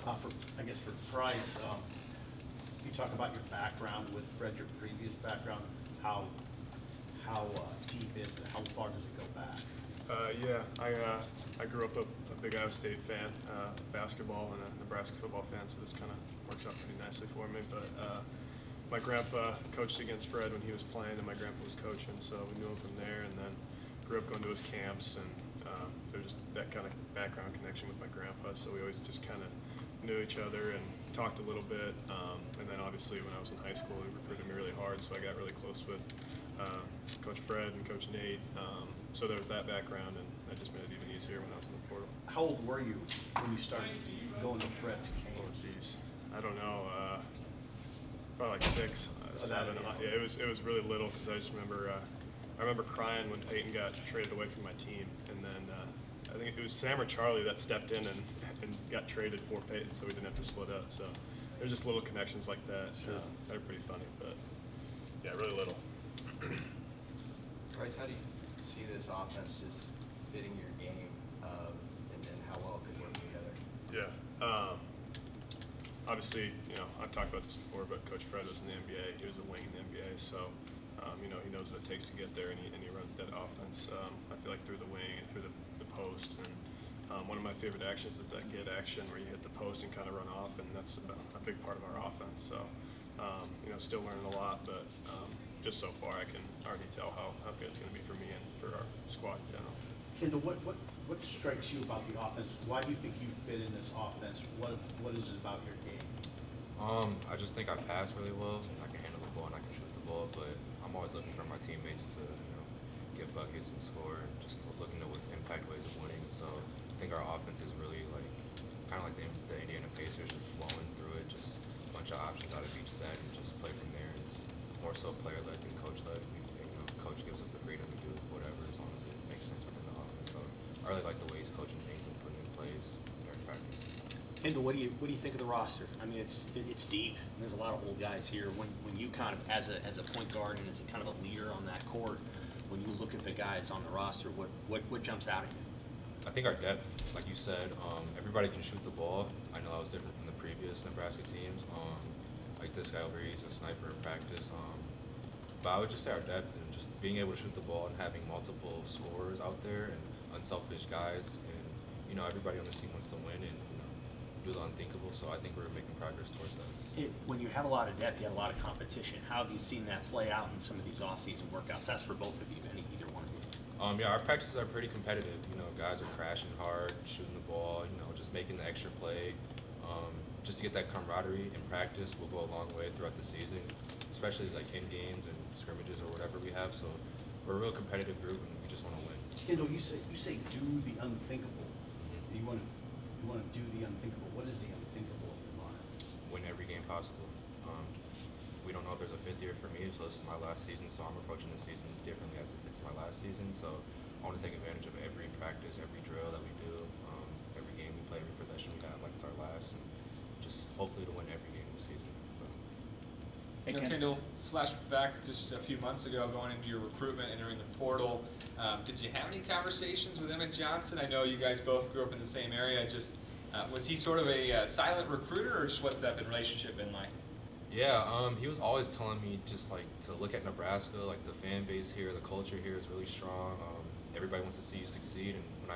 I guess for Pryce, you talk about your background with Fred, your previous background, how deep is it? How far does it go back? Yeah, I grew up a big Iowa State fan, basketball, and a Nebraska football fan, so this kind of works out pretty nicely for me. But my grandpa coached against Fred when he was playing, and my grandpa was coaching, so we knew him from there. And then grew up going to his camps, and there was just that kind of background connection with my grandpa. So we always just kind of knew each other and talked a little bit. And then obviously when I was in high school, he recruited me really hard, so I got really close with Coach Fred and Coach Nate. So there was that background, and that just made it even easier when I was in the portal. How old were you when you started going to Fred's camps? Oh, geez. I don't know. Probably like 6, 7. Yeah, it was really little because I just remember I remember crying when Peyton got traded away from my team, and then I think it was Sam or Charlie that stepped in and got traded for Peyton, so we didn't have to split up. So there's just little connections like that. Sure. They're pretty funny, but yeah, really little. Bryce, how do you see this offense just fitting your game, and then how well it could work together? Yeah. Obviously, I've talked about this before, but Coach Fred was in the NBA. He was a wing in the NBA, so he knows what it takes to get there, and he runs that offense. I feel like through the wing and through the post, and one of my favorite actions is that get action where you hit the post and kind of run off, and that's a big part of our offense. So, still learning a lot, but just so far I can already tell how good it's going to be for me and for our squad in general. Kendall, what strikes you about the offense? Why do you think you fit in this offense? What is it about your game? I just think I pass really well. I can handle the ball and I can shoot the ball, but I'm always looking for my teammates to get buckets and score, and just looking to with impact ways of winning. So I think our offense is really kind of like the Indiana Pacers, just flowing through it, just a bunch of options out of each set, and just play from there. It's more so player-led than coach-led. Coach gives us the freedom to do whatever as long as it makes sense within the offense. So I really like the way he's coaching things and putting in place during practice. Kendall, what do you think of the roster? I mean, it's deep. There's a lot of old guys here. When you kind of as a point guard and as a kind of a leader on that court, when you look at the guys on the roster, what jumps out at you? I think our depth, like you said, everybody can shoot the ball. I know that was different from the previous Nebraska teams. Like this guy over here, he's a sniper in practice. But I would just say our depth and just being able to shoot the ball and having multiple scorers out there and unselfish guys, and everybody on the team wants to win and do the unthinkable. So I think we're making progress towards that. When you have a lot of depth, you have a lot of competition. How have you seen that play out in some of these off-season workouts? That's for both of you, either one of you. Yeah, our practices are pretty competitive. Guys are crashing hard, shooting the ball, just making the extra play. Just to get that camaraderie in practice will go a long way throughout the season, especially like in games and scrimmages or whatever we have. So we're a real competitive group, and we just want to win. Kendall, you say do the unthinkable. Mm-hmm. You want to do the unthinkable. What is the unthinkable in your mind? Win every game possible. We don't know if there's a fifth year for me, so this is my last season, so I'm approaching the season differently as if it's my last season. So I want to take advantage of every practice, every drill that we do, every game we play, every possession we have like it's our last, and just hopefully to win every game this season. So. Kendall, flash back just a few months ago, going into your recruitment, entering the portal. Did you have any conversations with Emmett Johnson? I know you guys both grew up in the same area. Was he sort of a silent recruiter, or just what's that relationship been like? Yeah, he was always telling me just to look at Nebraska, like the fan base here, the culture here is really strong. Everybody wants to see you succeed. And when I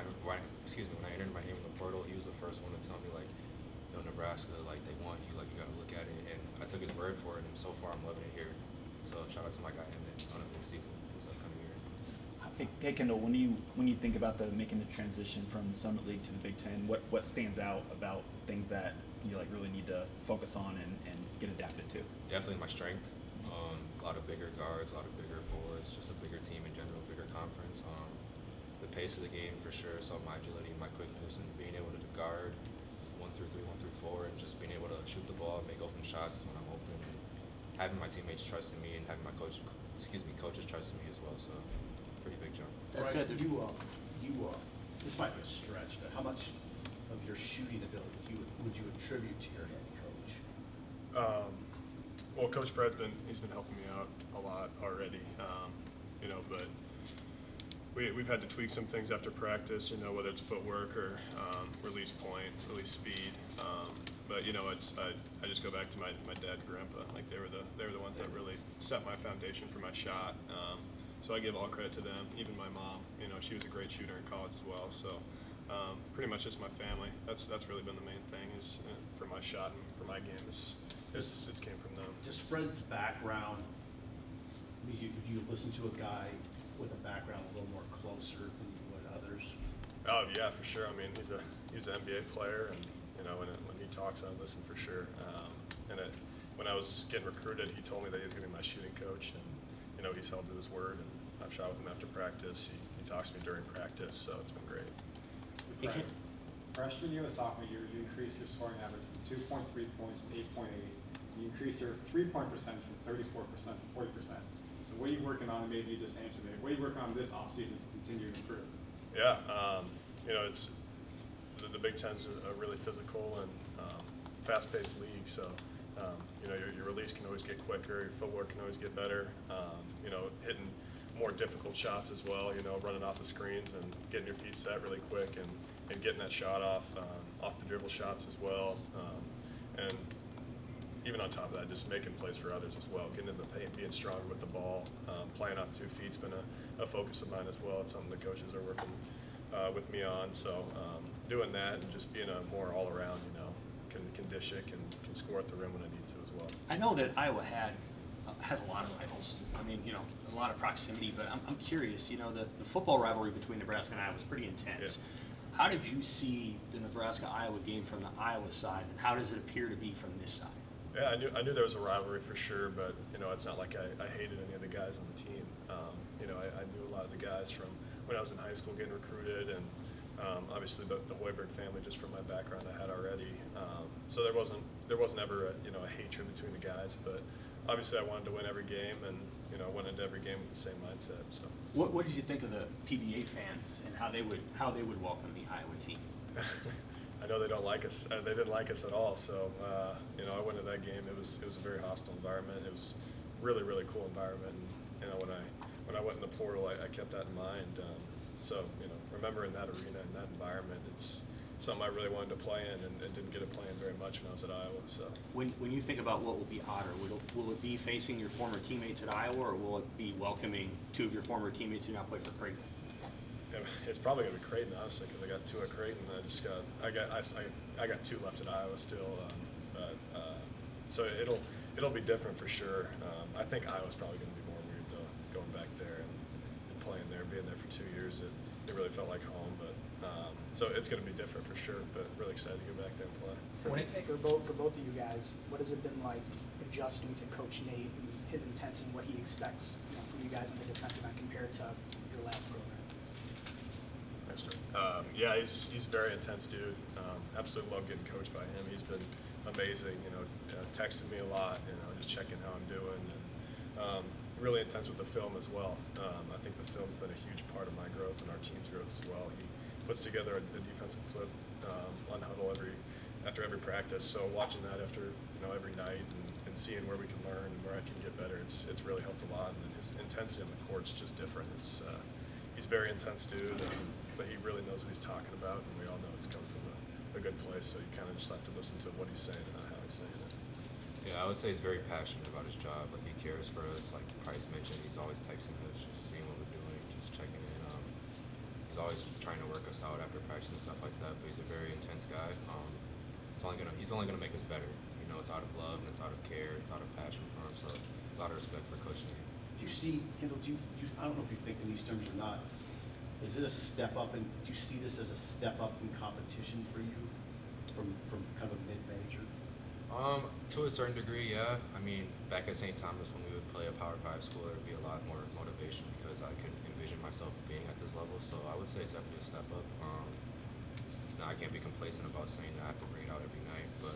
entered my name in the portal, he was the first one to tell me Nebraska, they want you, you got to look at it. And I took his word for it, and so far I'm loving it here. So shout out to my guy Emmett on a big season this upcoming year. Hey Kendall, when you think about making the transition from the Summit League to the Big Ten, what stands out about things that you really need to focus on and get adapted to? Definitely my strength. A lot of bigger guards, a lot of bigger forwards, just a bigger team in general, bigger conference. The pace of the game for sure, so my agility, my quickness, and being able to guard 1 through 3, 1 through 4, and just being able to shoot the ball, make open shots when I'm open, and having my teammates trusting me and having my coaches trusting me as well. So pretty big jump. That said, this might be a stretch, but how much of your shooting ability would you attribute to your head coach? Well, Coach Fred's been helping me out a lot already, but we've had to tweak some things after practice, whether it's footwork or release point, probably speed. But you know, I just go back to my dad and grandpa. Like they were the ones that really set my foundation for my shot. So I give all credit to them. Even my mom, you know, she was a great shooter in college as well. So pretty much just my family. That's really been the main thing is for my shot and for my game is it's came from them. Just Fred's background, if you listen to a guy with a background a little more closer than you would others. Oh yeah, for sure. I mean, he's an NBA player, and you know, when he talks, I listen for sure. When I was getting recruited, he told me that he was going to be my shooting coach, and you know, he's held to his word. And I've shot with him after practice. He talks to me during practice, so it's been great. Freshman year to sophomore year, you increased your scoring average from 2.3 points to 8.8. You increased your three-point percentage from 34% to 40%. So what are you working on? And maybe you just answered it. What are you working on this offseason to continue to improve? Yeah, you know, it's the Big Ten's a really physical and fast-paced league. So you know, your release can always get quicker. Your footwork can always get better. You know, hitting more difficult shots as well. You know, running off the screens and getting your feet set really quick and getting that shot off the dribble shots as well. And even on top of that, just making plays for others as well, getting in the paint, being stronger with the ball, playing off 2 feet's been a focus of mine as well. It's something the coaches are working with me on. So doing that and just being a more all-around, you know, can dish it, can score at the rim when I need to as well. I know that Iowa has a lot of rivals. I mean, you know, a lot of proximity, but I'm curious, you know, the football rivalry between Nebraska and Iowa is pretty intense. Yeah. How did you see the Nebraska-Iowa game from the Iowa side, and how does it appear to be from this side? Yeah, I knew there was a rivalry for sure, but you know, it's not like I hated any of the guys on the team. You know, I knew a lot of the guys from when I was in high school getting recruited, and obviously the Hoiberg family just from my background I had already. So there wasn't ever a hatred between the guys, but obviously I wanted to win every game, and you know, went into every game with the same mindset. So. What did you think of the PBA fans and how they would welcome the Iowa team? I know they don't like us. They didn't like us at all. So you know, I went to that game. It was a very hostile environment. It was really cool environment. And you know, when I went in the portal, I kept that in mind. So you know, remembering that arena and that environment, it's something I really wanted to play in and didn't get to play in very much when I was at Iowa. So when you think about what will be hotter, will it be facing your former teammates at Iowa, or will it be welcoming 2 of your former teammates who now play for Creighton? It's probably gonna be Creighton, honestly, because I got 2 at Creighton. I got 2 left at Iowa still, so it'll be different for sure. I think Iowa's probably gonna be more weird though, going back there and playing there, being there for 2 years. It really felt like home, but so it's gonna be different for sure. But really excited to go back there and play. For both of you guys, what has it been like adjusting to Coach Nate and his intensity and what he expects, you know, from you guys in the defensive end compared to your last program? Yeah, he's a very intense dude. Absolutely love getting coached by him. He's been amazing. You know, texting me a lot. You know, just checking how I'm doing, and really intense with the film as well. I think the film's been a huge part of my growth and our team's growth as well. He puts together a defensive clip on huddle after every practice. So watching that after every night and seeing where we can learn and where I can get better, it's really helped a lot. And his intensity on the court's just different. He's a very intense dude, but he really knows what he's talking about, and we all know it's coming from a good place. So you kind of just have to listen to what he's saying and not how he's saying it. Yeah, I would say he's very passionate about his job. Like, he cares for us. Like Pryce mentioned, he's always texting us, just seeing what we're doing, just checking in. He's always trying to work us out after practice and stuff like that. But he's a very intense guy. He's only gonna make us better. You know, it's out of love and it's out of care. It's out of passion for him. So a lot of respect for Coach Nate. Do you see, Kendall? I don't know if you think in these terms or not. Is it a step up, and do you see this as a step up in competition for you from kind of a mid-major? To a certain degree, yeah. I mean, back at St. Thomas when we would play a Power 5 school, there would be a lot more motivation because I could envision myself being at this level. So I would say it's definitely a step up. Now, I can't be complacent about saying that I have to bring it out every night, but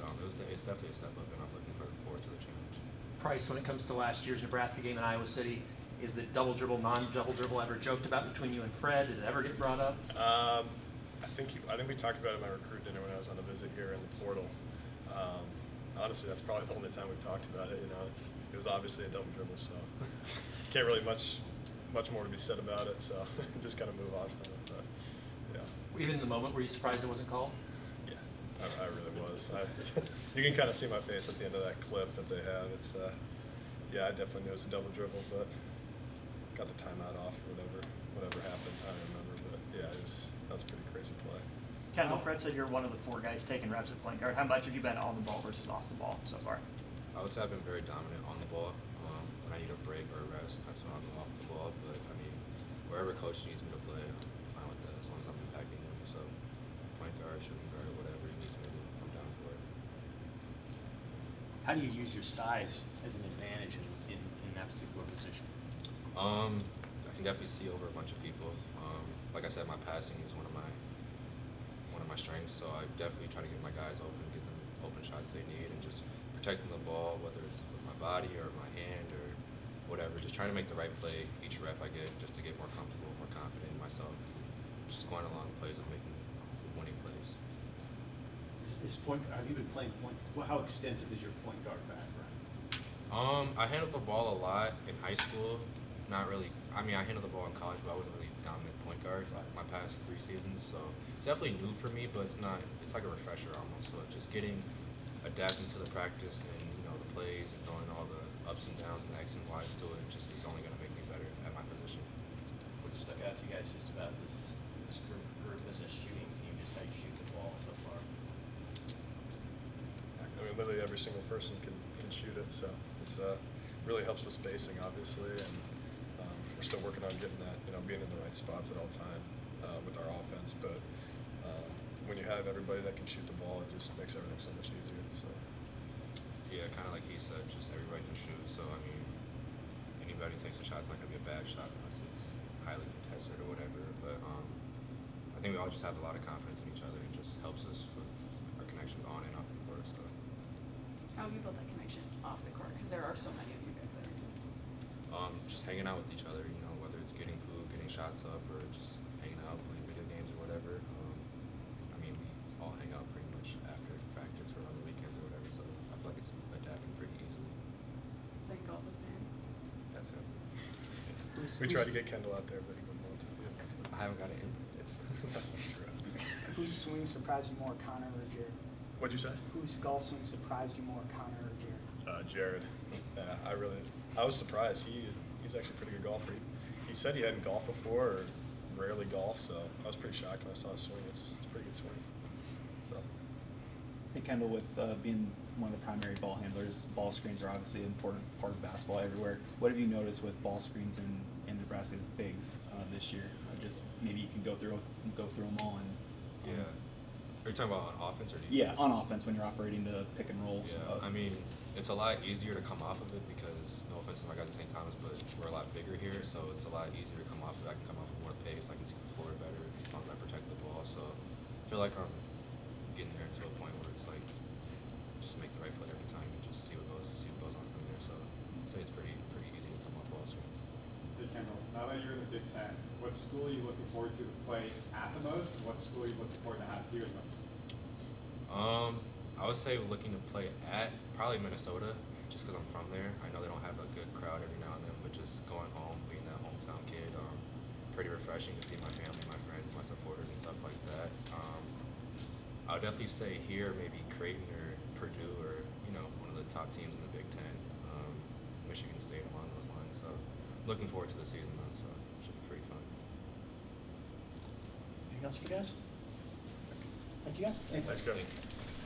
it's definitely a step up, and I'm looking forward to the challenge. Pryce, when it comes to last year's Nebraska game in Iowa City, is the double dribble, non-double dribble ever joked about between you and Fred? Did it ever get brought up? I think we talked about it at my recruit dinner when I was on a visit here in the portal. Honestly, that's probably the only time we talked about it. You know, it was obviously a double dribble, so can't really much more to be said about it. So just kind of move on from it. But yeah. Even in the moment, were you surprised it wasn't called? Yeah, really was. You can kind of see my face at the end of that clip that they have. It's yeah, I definitely knew it was a double dribble, but got the timeout off or whatever happened. I don't remember, but yeah, that was a pretty crazy play. Kendall, Fred said you're one of the 4 guys taking reps at point guard. How much have you been on the ball versus off the ball so far? I would say I've been very dominant on the ball. When I need a break or a rest, that's when I'm off the ball. But I mean, wherever coach needs me to play, I'm fine with that as long as I'm impacting him. So point guard, shooting guard, whatever he needs me to do, I'm down for it. How do you use your size as an advantage in that particular position? I can definitely see over a bunch of people. Like I said, my passing is one of my strengths, so I definitely try to get my guys open, get them open shots they need, and just protecting the ball, whether it's with my body or my hand or whatever. Just trying to make the right play each rep I get, just to get more comfortable, more confident in myself. Just going along plays of making winning plays. Have you been playing point? Well, how extensive is your point guard background? I handled the ball a lot in high school. Not really. I mean, I handled the ball in college, but I wasn't really dominant point guard my past 3 seasons. So it's definitely new for me, but it's not. It's like a refresher almost. So just adapting to the practice and the plays and knowing all the ups and downs and the X and Y's to it, just is only going to make me better at my position. What stuck out to you guys just about this group as a shooting team, just how you shoot the ball so far? I mean, literally every single person can shoot it, so it's really helps with spacing, obviously, and we're still working on getting that, being in the right spots at all time with our offense. But when you have everybody that can shoot the ball, it just makes everything so much easier. So Yeah, kind of like he said, just everybody can shoot. So I mean, anybody takes a shot, it's not gonna be a bad shot unless it's highly contested or whatever. But I think we all just have a lot of confidence in each other. It just helps us with our connections on and off the court. So. How have you built that connection off the court? Because there are so many of you guys that are doing it. Just hanging out with each other, whether it's getting food, getting shots up, or just hanging out, playing video games or whatever. I mean, we all hang out pretty much after practice or on the weekends or whatever, so I feel like it's adapting pretty easily. Like golf was saying. That's it. we tried to get Kendall out there, but he wouldn't want to. I haven't got it in yet. That's not true. Whose swing surprised you more, Connor or Jared? What'd you say? Whose golf swing surprised you more, Connor or Jared? Jared. Yeah, I was surprised. He's actually a pretty good golfer. He said he hadn't golfed before or rarely golfed, so I was pretty shocked when I saw his swing. It's a pretty good swing. So. Hey Kendall, with being one of the primary ball handlers, ball screens are obviously an important part of basketball everywhere. What have you noticed with ball screens in Nebraska's bigs this year? Just maybe you can go through them all and. Yeah. Are you talking about on offense or defense? Yeah, on offense when you're operating the pick and roll. Yeah, I mean, it's a lot easier to come off of it because, no offense to my guys at St. Thomas, but we're a lot bigger here, so it's a lot easier to come off of it. I can come off with more pace. I can see the floor better as long as I protect the ball. So I feel like I'm getting there to a point where it's like just make the right play every time and just see what goes on from there. So I'd say it's pretty easy to come off ball screens. Hey Kendall, now that you're in the Big Ten, what school are you looking forward to play at the most, and what school are you looking forward to have here the most? I would say looking to play at probably Minnesota, just because I'm from there. I know they don't have a good crowd every now and then, but just going home, being that hometown kid, pretty refreshing to see my family, my friends, my supporters, and stuff like that. I would definitely say here, maybe Creighton or Purdue or one of the top teams in the Big Ten, Michigan State along those lines. So looking forward to the season though, so it should be pretty fun. Anything else for you guys? Thank you guys. Thanks, guys.